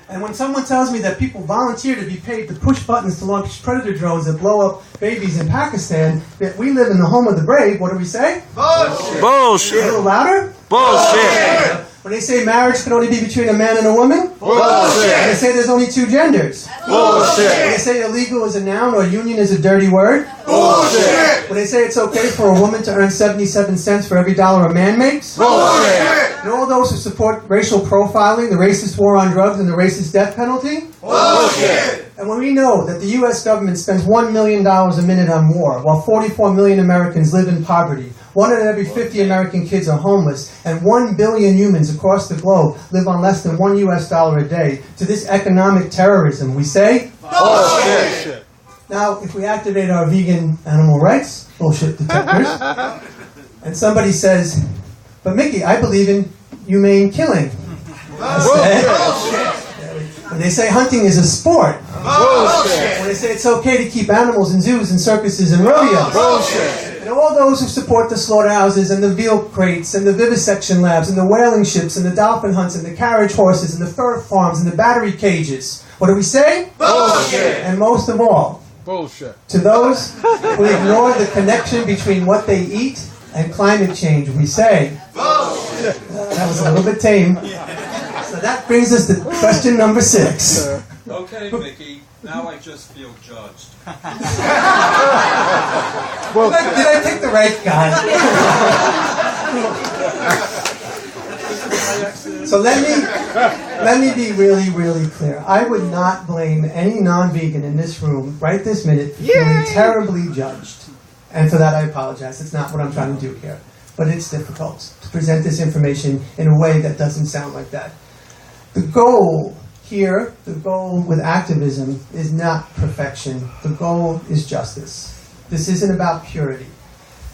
And when someone tells me that people volunteer to be paid to push buttons to launch predator drones that blow up babies in Pakistan, that we live in the home of the brave, what do we say? Bullshit! A little louder? Bullshit! When they say marriage can only be between a man and a woman? Bullshit! When they say there's only two genders? Bullshit! When they say illegal is a noun or union is a dirty word? Bullshit! When they say it's okay for a woman to earn 77 cents for every dollar a man makes? Bullshit! And all those who support racial profiling, the racist war on drugs, and the racist death penalty? Bullshit! And when we know that the U.S. government spends $1 million a minute on war, while 44 million Americans live in poverty, 1 in every 50 American kids are homeless, and 1 billion humans across the globe live on less than $1 US a day, to this economic terrorism, we say? Bullshit! Now, if we activate our vegan animal rights bullshit detectors, and somebody says, but Mickey, I believe in humane killing. I say, when they say hunting is a sport. Bullshit! When they say it's okay to keep animals in zoos and circuses and rodeos. Bullshit! And all those who support the slaughterhouses and the veal crates and the vivisection labs and the whaling ships and the dolphin hunts and the carriage horses and the fur farms and the battery cages. What do we say? Bullshit! And most of all, Bullshit! to those who ignore the connection between what they eat and climate change, we say, Bullshit! that was a little bit tame. So that brings us to question number 6. Okay, Mickey, now I just feel judged. Well, did I pick the right guy? So let me be really, really clear. I would not blame any non-vegan in this room right this minute for feeling terribly judged. And for that I apologize. It's not what I'm trying to do here. But it's difficult to present this information in a way that doesn't sound like that. The goal here, the goal with activism is not perfection. The goal is justice. This isn't about purity.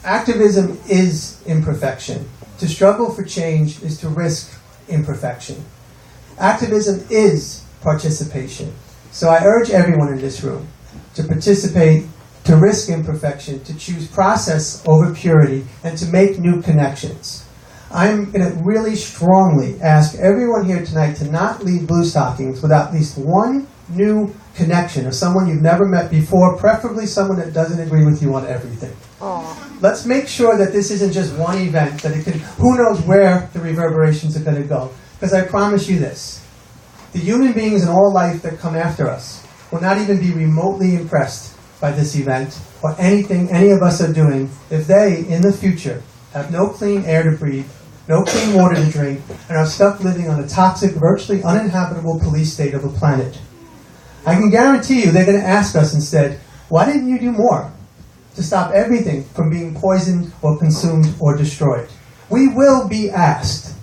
Activism is imperfection. To struggle for change is to risk imperfection. Activism is participation. So I urge everyone in this room to participate, to risk imperfection, to choose process over purity, and to make new connections. I'm going to really strongly ask everyone here tonight to not leave Blue Stockings without at least one new connection of someone you've never met before, preferably someone that doesn't agree with you on everything. Let's make sure that this isn't just one event, that it can, who knows where the reverberations are going to go. Because I promise you this, the human beings in all life that come after us will not even be remotely impressed by this event or anything any of us are doing if they, in the future, have no clean air to breathe, no clean water to drink, and are stuck living on a toxic, virtually uninhabitable police state of a planet. I can guarantee you they're going to ask us instead, why didn't you do more to stop everything from being poisoned or consumed or destroyed? We will be asked,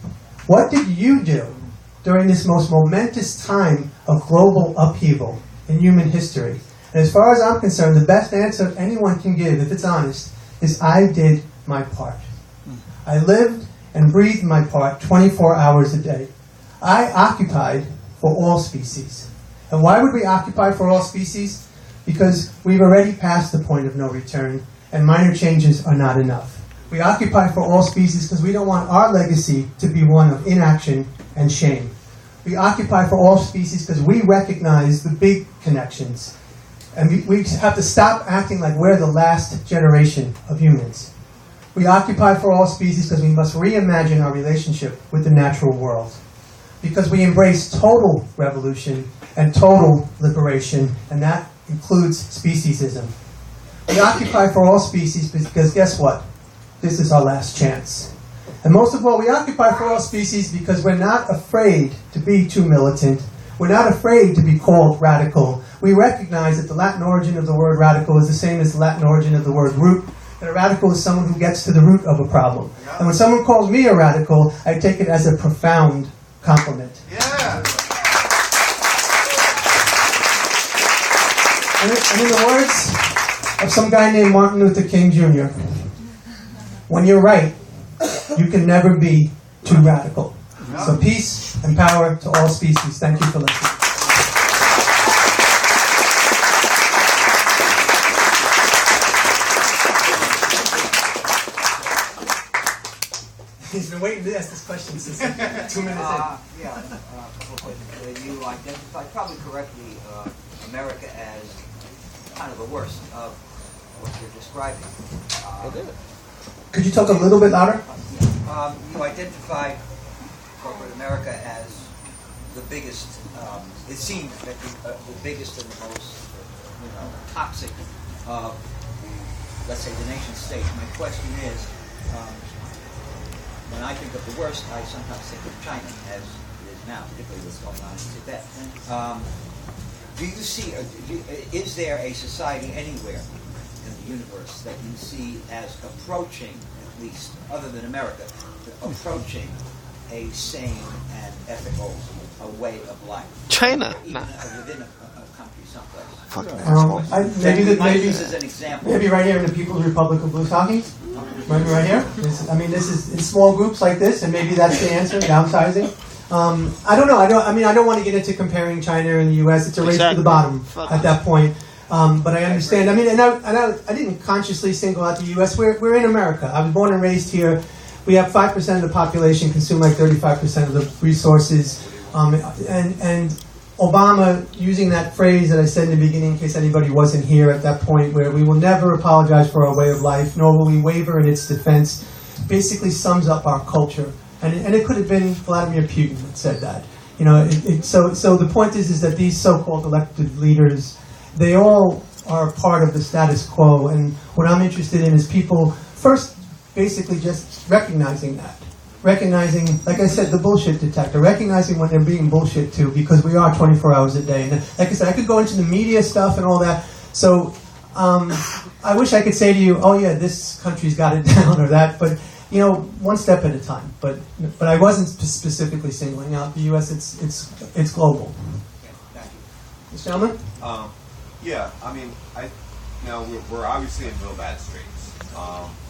what did you do during this most momentous time of global upheaval in human history? And as far as I'm concerned, the best answer anyone can give, if it's honest, is I did my part. I lived and breathed my part 24 hours a day. I occupied for all species. And why would we occupy for all species? Because we've already passed the point of no return, and minor changes are not enough. We occupy for all species because we don't want our legacy to be one of inaction and shame. We occupy for all species because we recognize the big connections. And we have to stop acting like we're the last generation of humans. We occupy for all species because we must reimagine our relationship with the natural world. Because we embrace total revolution and total liberation, and that includes speciesism. We occupy for all species because guess what? This is our last chance. And most of all, we occupy for all species because we're not afraid to be too militant. We're not afraid to be called radical. We recognize that the Latin origin of the word radical is the same as the Latin origin of the word root. And a radical is someone who gets to the root of a problem. And when someone calls me a radical, I take it as a profound compliment. Yeah. And in the words of some guy named Martin Luther King Jr., when you're right, you can never be too radical. So peace and power to all species. Thank you for listening. He's been waiting to ask this question since 2 minutes in. Yeah, you identified probably correctly America as kind of the worst of what you're describing. Could you talk a little bit louder? You identified corporate America as the biggest. It seems that the biggest and the most, toxic of, let's say, the nation state. My question is, when I think of the worst, I sometimes think of China as it is now, particularly what's going on in Tibet. Do you see? Is there a society anywhere in the universe that you see as approaching, at least other than America, approaching a sane and ethical way of life? China. Even within a country someplace. Maybe Use as an example. maybe right here in the People's Republic of Blue Saki. Maybe right here. This is in small groups like this, and maybe that's the answer. Downsizing. I don't know. I don't want to get into comparing China and the U.S. It's a race to the bottom at that point. But I understand. I didn't consciously single out the U.S. We're in America. I was born and raised here. We have 5% of the population consume like 35% of the resources. And Obama, using that phrase that I said in the beginning, in case anybody wasn't here at that point, where we will never apologize for our way of life, nor will we waver in its defense, basically sums up our culture. And it could have been Vladimir Putin that said that. So the point is that these so-called elected leaders, they all are part of the status quo. And what I'm interested in is people first basically just recognizing that. Recognizing, like I said, the bullshit detector. Recognizing when they're being bullshit too, because we are 24 hours a day. And like I said, I could go into the media stuff and all that. So I wish I could say to you, oh yeah, this country's got it down or that. But one step at a time. But I wasn't specifically singling out the U.S. It's global. Mr. Gentleman? Yeah, we're obviously in real bad straits.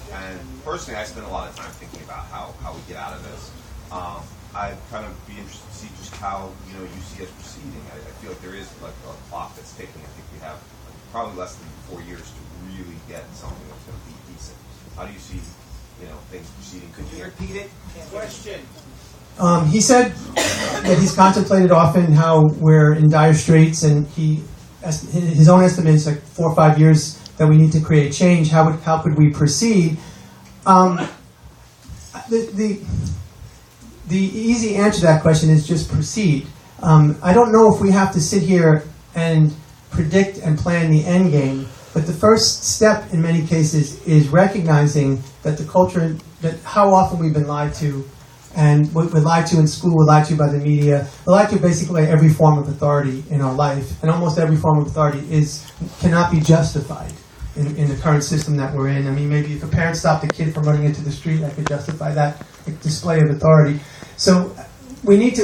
And personally, I spend a lot of time thinking about how we get out of this. I'd kind of be interested to see just how you see us proceeding. I feel like there is like a clock that's ticking. I think we have probably less than 4 years to really get something that's going to be decent. How do you see things proceeding? Could you repeat it? Question. He said that he's contemplated often how we're in dire straits, and his own estimate is like 4 or 5 years that we need to create change. How could we proceed? The easy answer to that question is just proceed. I don't know if we have to sit here and predict and plan the end game, but the first step in many cases is recognizing that the culture, that how often we've been lied to, and we're lied to in school, we're lied to by the media, we're lied to basically every form of authority in our life, and almost every form of authority cannot be justified in the current system that we're in. Maybe if a parent stopped a kid from running into the street, I could justify that display of authority. So we need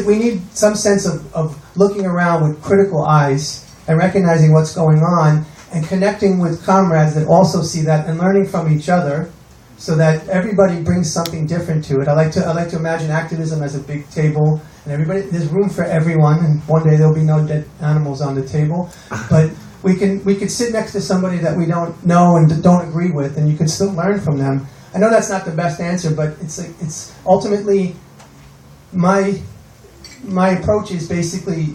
some sense of looking around with critical eyes and recognizing what's going on and connecting with comrades that also see that and learning from each other so that everybody brings something different to it. I like to imagine activism as a big table, and there's room for everyone, and one day there'll be no dead animals on the table. But we could sit next to somebody that we don't know and don't agree with, and you can still learn from them. I know that's not the best answer, but it's ultimately my approach is basically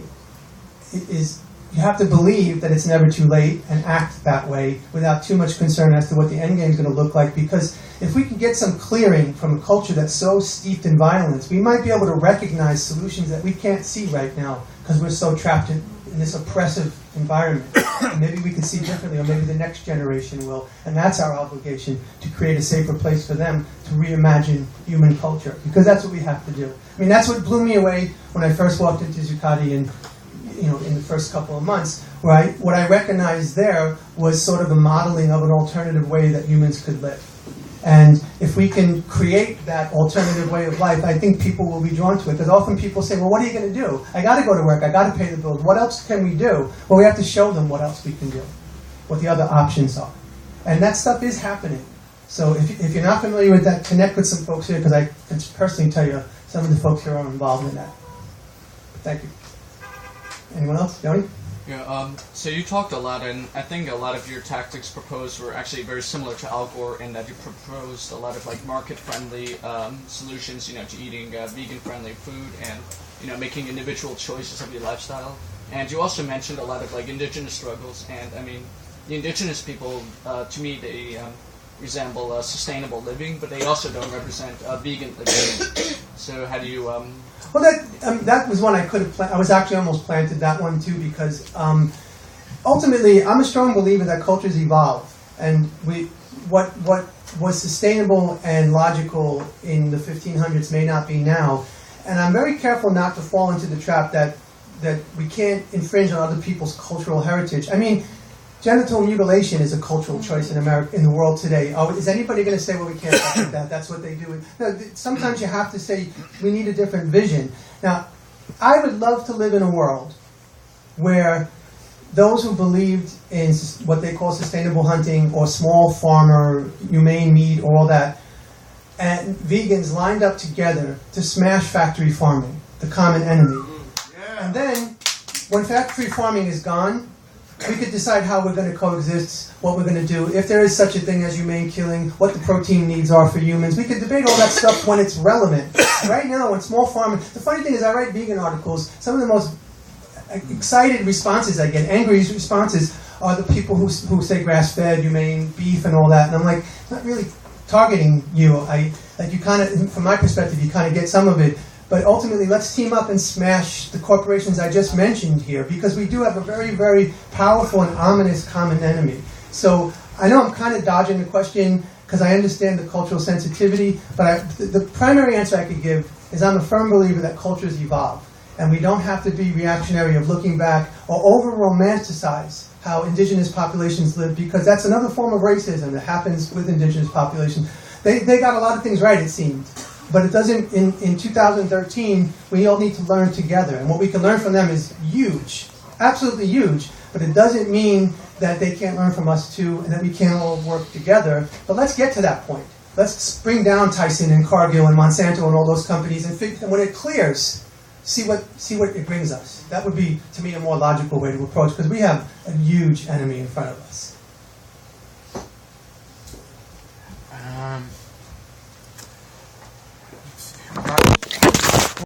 you have to believe that it's never too late and act that way without too much concern as to what the end game is going to look like. Because if we can get some clearing from a culture that's so steeped in violence, we might be able to recognize solutions that we can't see right now because we're so trapped in this oppressive environment. And maybe we can see differently, or maybe the next generation will. And that's our obligation, to create a safer place for them to reimagine human culture. Because that's what we have to do. That's what blew me away when I first walked into Zuccotti in the first couple of months. What I recognized there was sort of a modeling of an alternative way that humans could live. And if we can create that alternative way of life, I think people will be drawn to it. Because often people say, well, what are you going to do? I got to go to work. I got to pay the bills. What else can we do? Well, we have to show them what else we can do, what the other options are. And that stuff is happening. So if you're not familiar with that, connect with some folks here, because I can personally tell you some of the folks here are involved in that. Thank you. Anyone else? Joni? Yeah, so you talked a lot, and I think a lot of your tactics proposed were actually very similar to Al Gore in that you proposed a lot of like market-friendly solutions, to eating vegan-friendly food and making individual choices of your lifestyle. And you also mentioned a lot of like indigenous struggles, and I mean, the indigenous people, to me, they resemble sustainable living, but they also don't represent vegan living. So how do you? Well, that was one I could have. I was actually almost planted that one too, because ultimately, I'm a strong believer that cultures evolve, and what was sustainable and logical in the 1500s may not be now. And I'm very careful not to fall into the trap that we can't infringe on other people's cultural heritage. I mean, genital mutilation is a cultural choice in America, in the world today. Oh, is anybody going to say, well, we can't talk about that? That's what they do. No, sometimes you have to say, we need a different vision. Now, I would love to live in a world where those who believed in what they call sustainable hunting or small farmer, humane meat, or all that, and vegans lined up together to smash factory farming, the common enemy. And then, when factory farming is gone, we could decide how we're going to coexist, what we're going to do, if there is such a thing as humane killing, what the protein needs are for humans. We could debate all that stuff when it's relevant. Right now, when small farming... The funny thing is, I write vegan articles. Some of the most excited responses I get, angry responses, are the people who say grass-fed, humane, beef, and all that. And I'm like, not really targeting you. You kind of, from my perspective, you kind of get some of it. But ultimately, let's team up and smash the corporations I just mentioned here, because we do have a very, very powerful and ominous common enemy. So I know I'm kind of dodging the question because I understand the cultural sensitivity, but the primary answer I could give is I'm a firm believer that cultures evolve, and we don't have to be reactionary of looking back or over-romanticize how indigenous populations live, because that's another form of racism that happens with indigenous populations. They got a lot of things right, it seemed. But it doesn't, in 2013, we all need to learn together. And what we can learn from them is huge, absolutely huge. But it doesn't mean that they can't learn from us too, and that we can't all work together. But let's get to that point. Let's bring down Tyson and Cargill and Monsanto and all those companies, and when it clears, see what it brings us. That would be, to me, a more logical way to approach, because we have a huge enemy in front of us.